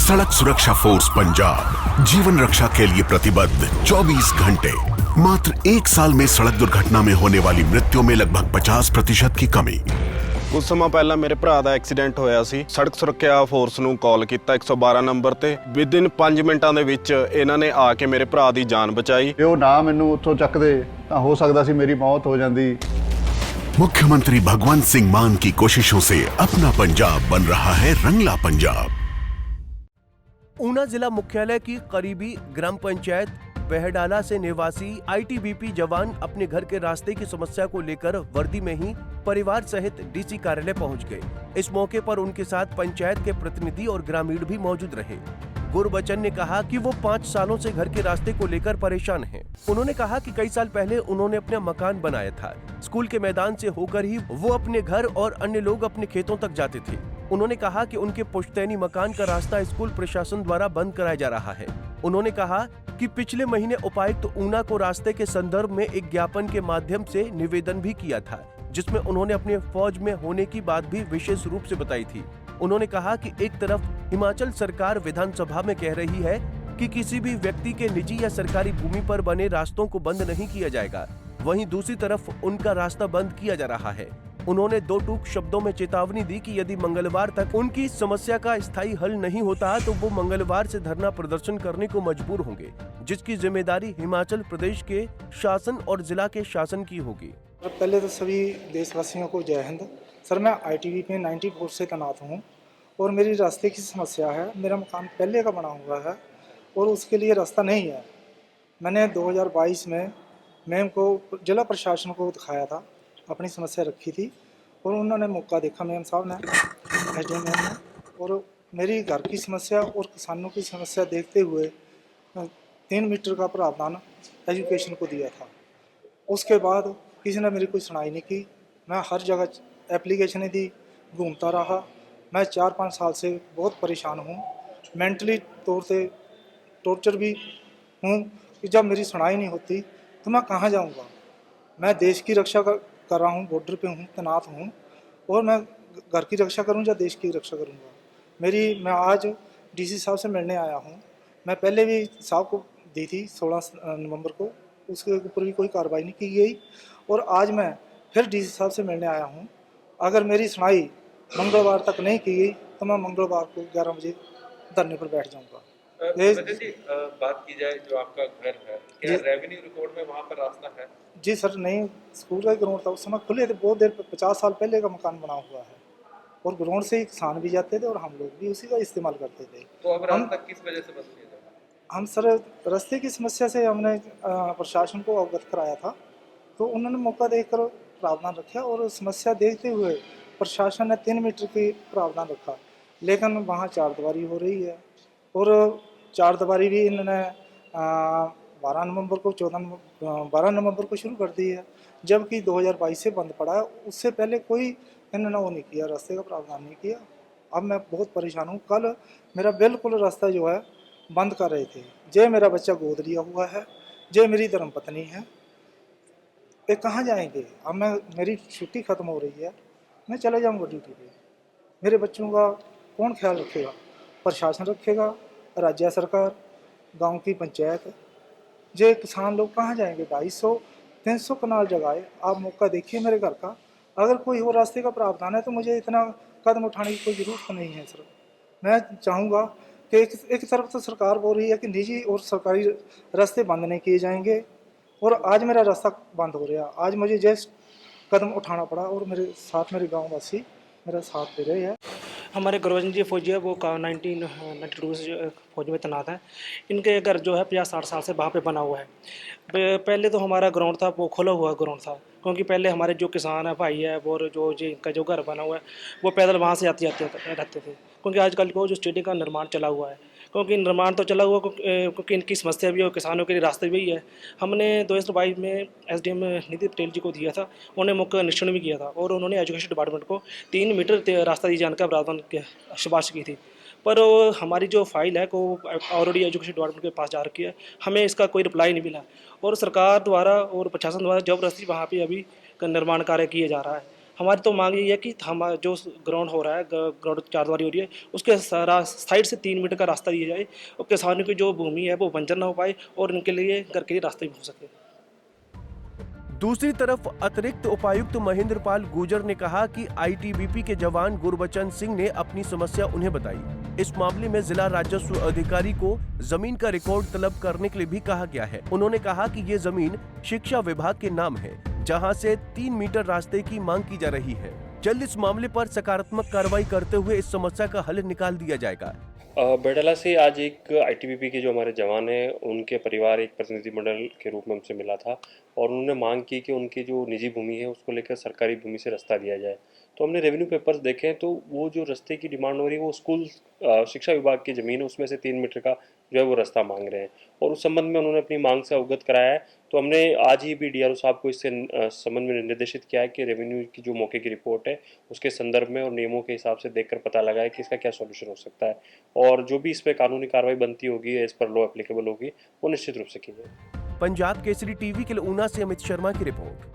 सड़क सुरक्षा फोर्स पंजाब जीवन रक्षा के लिए प्रतिबद्ध 24 घंटे। मात्र 1 साल में सड़क दुर्घटना में होने वाली मृत्यु में लगभग 50% की कमी। ਕੁਝ ਸਮਾਂ ਪਹਿਲਾਂ ਮੇਰੇ ਭਰਾ ਦਾ ਐਕਸੀਡੈਂਟ ਹੋਇਆ ਸੀ। ਸੜਕ ਸੁਰੱਖਿਆ ਫੋਰਸ ਨੂੰ ਕਾਲ ਕੀਤਾ 112 ਨੰਬਰ ਤੇ। ਵਿਦਿਨ 5 ਮਿੰਟਾਂ ਦੇ ਵਿੱਚ ਇਹਨਾਂ ਨੇ ਆ ਕੇ ਮੇਰੇ ਭਰਾ ਦੀ ਜਾਨ ਬਚਾਈ। ਜੇ ਉਹ ਨਾ ਮੈਨੂੰ ਉੱਥੋਂ ਚੱਕਦੇ ਤਾਂ ਹੋ ਸਕਦਾ ਸੀ ਮੇਰੀ मौत हो जाती। मुख्यमंत्री भगवंत सिंह मान की कोशिशों से अपना पंजाब बन रहा है रंगला पंजाब। ऊना जिला मुख्यालय की करीबी ग्राम पंचायत बहडाला से निवासी आईटीबीपी जवान अपने घर के रास्ते की समस्या को लेकर वर्दी में ही परिवार सहित डीसी कार्यालय पहुंच गए। इस मौके पर उनके साथ पंचायत के प्रतिनिधि और ग्रामीण भी मौजूद रहे। गुरबचन ने कहा कि वो 5 सालों से घर के रास्ते को लेकर परेशान हैं। उन्होंने कहा कि कई साल पहले उन्होंने अपना मकान बनाया था। स्कूल के मैदान से होकर ही वो अपने घर और अन्य लोग अपने खेतों तक जाते थे। उन्होंने कहा कि उनके पुश्तैनी मकान का रास्ता स्कूल प्रशासन द्वारा बंद कराया जा रहा है। उन्होंने कहा कि पिछले महीने उपायुक्त ऊना को रास्ते के संदर्भ में एक ज्ञापन के माध्यम से निवेदन भी किया था, जिसमें उन्होंने अपने फौज में होने की बात भी विशेष रूप से बताई थी। उन्होंने कहा कि एक तरफ हिमाचल सरकार विधानसभा में कह रही है कि किसी भी व्यक्ति के निजी या सरकारी भूमि पर बने रास्तों को बंद नहीं किया जाएगा, वहीं दूसरी तरफ उनका रास्ता बंद किया जा रहा है। उन्होंने 2 टूक शब्दों में चेतावनी दी कि यदि मंगलवार तक उनकी समस्या का स्थायी हल नहीं होता तो वो मंगलवार से धरना प्रदर्शन करने को मजबूर होंगे, जिसकी जिम्मेदारी हिमाचल प्रदेश के शासन और जिला के शासन की होगी। पहले तो सभी देशवासियों को जय हिंद। सर, मैं आईटीबीपी में 94 से तैनात हूँ और मेरी रास्ते की समस्या है। मेरा मकान पहले का बना हुआ है और उसके लिए रास्ता नहीं है। मैंने 2022 में मैम को जिला प्रशासन को दिखाया था, अपनी समस्या रखी थी और उन्होंने मौका देखा, मैम साहब ने, एसडीएम मैम ने, और मेरी घर की समस्या और किसानों की समस्या देखते हुए 3 मीटर का प्रावधान एजुकेशन को दिया था। उसके बाद किसी ने मेरी कोई सुनाई नहीं की। मैं हर जगह एप्लीकेशनें दी, घूमता रहा। मैं 4-5 साल से बहुत परेशान हूँ, मेंटली तौर से टॉर्चर भी हूँ कि जब मेरी सुनाई नहीं होती तो मैं कहाँ जाऊँगा। मैं देश की रक्षा कर रहा हूँ, बॉर्डर पे हूँ, तैनात हूँ, और मैं घर की रक्षा करूँ या देश की रक्षा करूँगा। मैं आज डीसी साहब से मिलने आया हूँ। मैं पहले भी साहब को दी थी 16 नवंबर को, उसके ऊपर भी कोई कार्रवाई नहीं की गई और आज मैं फिर डीसी साहब से मिलने आया हूँ। अगर मेरी सुनाई मंगलवार तक नहीं की गई तो मैं मंगलवार को 11 बजे धरने पर बैठ जाऊँगा। जी, बात की जाए जो आपका घर है, क्या रेवेन्यू रिकॉर्ड में वहाँ पर रास्ता है? जी सर, नहीं, स्कूल का ग्राउंड था, उस समय खुले थे, बहुत देर 50 साल पहले का मकान बना हुआ है और ग्राउंड से ही किसान भी जाते थे और हम लोग भी उसी का इस्तेमाल करते थे। तो अब रास्ता किस वजह से बंद किया जाता है? हम सर रास्ते की समस्या से हमने प्रशासन को अवगत कराया था, तो उन्होंने मौका देखकर प्रावधान रखा और समस्या देखते हुए प्रशासन ने 3 मीटर की प्रावधान रखा, लेकिन वहाँ 4 दीवारी हो रही है और 4 दीवारी भी इन्होंने 12 नवंबर को शुरू कर दी है, जबकि 2022 से बंद पड़ा है। उससे पहले कोई इन्होंने वो नहीं किया, रास्ते का प्रावधान नहीं किया। अब मैं बहुत परेशान हूँ। कल मेरा बिल्कुल रास्ता जो है बंद कर रहे थे। जे मेरा बच्चा गोद लिया हुआ है, जे मेरी धर्मपत्नी है, ये कहाँ जाएंगे? अब मेरी छुट्टी ख़त्म हो रही है, मैं चला जाऊँगा ड्यूटी पे। मेरे बच्चों का कौन ख्याल रखेगा? प्रशासन रखेगा, राज्य सरकार, गांव की पंचायत। जे किसान लोग कहाँ जाएंगे? 250-300 कनाल जगह है। आप मौका देखिए मेरे घर का। अगर कोई और रास्ते का प्रावधान है तो मुझे इतना कदम उठाने की कोई ज़रूरत नहीं है सर। मैं चाहूँगा कि एक तरफ तो सरकार बोल रही है कि निजी और सरकारी रास्ते बंद नहीं किए जाएंगे और आज मेरा रास्ता बंद हो रहा। आज मुझे जस्ट कदम उठाना पड़ा और मेरे साथ मेरे गाँव वासी मेरा साथ दे रहे हैं। हमारे गुरबचन जी फौजी है, वो 1992 से फौज में तैनात हैं। इनके घर जो है 50-60 साल से वहाँ पे बना हुआ है। पहले तो हमारा ग्राउंड था, वो खुला हुआ ग्राउंड था, क्योंकि पहले हमारे जो किसान है भाई है और जो इनका जो घर बना हुआ है वो पैदल वहाँ से आते रहते थे, क्योंकि आजकल को जो स्टेडियम का निर्माण चला हुआ है, क्योंकि निर्माण तो चला हुआ क्योंकि इनकी समस्या भी है और किसानों के लिए रास्ते भी है। हमने 2022 में एसडीएम नितिन पटेल जी को दिया था, उन्होंने मौका निरीक्षण भी किया था और उन्होंने एजुकेशन डिपार्टमेंट को 3 मीटर रास्ता दिए जाने का प्रावधान सिफारिश की थी, पर हमारी जो फाइल है वो ऑलरेडी एजुकेशन डिपार्टमेंट के पास जा रखी है। हमें इसका कोई रिप्लाई नहीं मिला और सरकार द्वारा और प्रशासन द्वारा ज़बरदस्ती वहाँ पे अभी निर्माण कार्य किए जा रहा है। हमारी तो मांग यही है कि हम जो ग्राउंड हो रहा है, ग्राउंड 4 दीवारी हो रही है, उसके साइड से 3 मीटर का रास्ता दिया जाए और किसानों की जो भूमि है वो बंजर ना हो पाए और इनके लिए घर के लिए रास्ते भी हो सके। दूसरी तरफ अतिरिक्त उपायुक्त महेंद्र पाल गुर्जर ने कहा कि आईटीबीपी के जवान गुरबचन सिंह ने अपनी समस्या उन्हें बताई। इस मामले में जिला राजस्व अधिकारी को जमीन का रिकॉर्ड तलब करने के लिए भी कहा गया है। उन्होंने कहा कि ये जमीन शिक्षा विभाग के नाम है, जहां से 3 मीटर रास्ते की मांग की जा रही है। जल्द इस मामले पर सकारात्मक कार्रवाई करते हुए इस समस्या का हल निकाल दिया जाएगा। बैडाला से आज एक आईटीबीपी के जो हमारे जवान हैं उनके परिवार एक प्रतिनिधिमंडल के रूप में हमसे मिला था और उन्होंने मांग की कि उनकी जो निजी भूमि है उसको लेकर सरकारी भूमि से रास्ता दिया जाए। तो हमने रेवेन्यू पेपर्स देखे तो वो जो रास्ते की डिमांड हो रही है वो स्कूल शिक्षा विभाग की ज़मीन है, उसमें से 3 मीटर का जो है वो रास्ता मांग रहे हैं और उस संबंध में उन्होंने अपनी मांग से अवगत कराया है। तो हमने आज ही भी डीआरओ साहब को इससे संबंध में निर्देशित किया है कि रेवेन्यू की जो मौके की रिपोर्ट है उसके संदर्भ में और नियमों के हिसाब से देखकर पता लगाए कि इसका क्या सॉल्यूशन हो सकता है और जो भी इस पर कानूनी कार्रवाई बनती होगी, एज पर लॉ एप्लीकेबल होगी, वो निश्चित रूप से की जाएगी। पंजाब केसरी टीवी के लिए ऊना से अमित शर्मा की रिपोर्ट।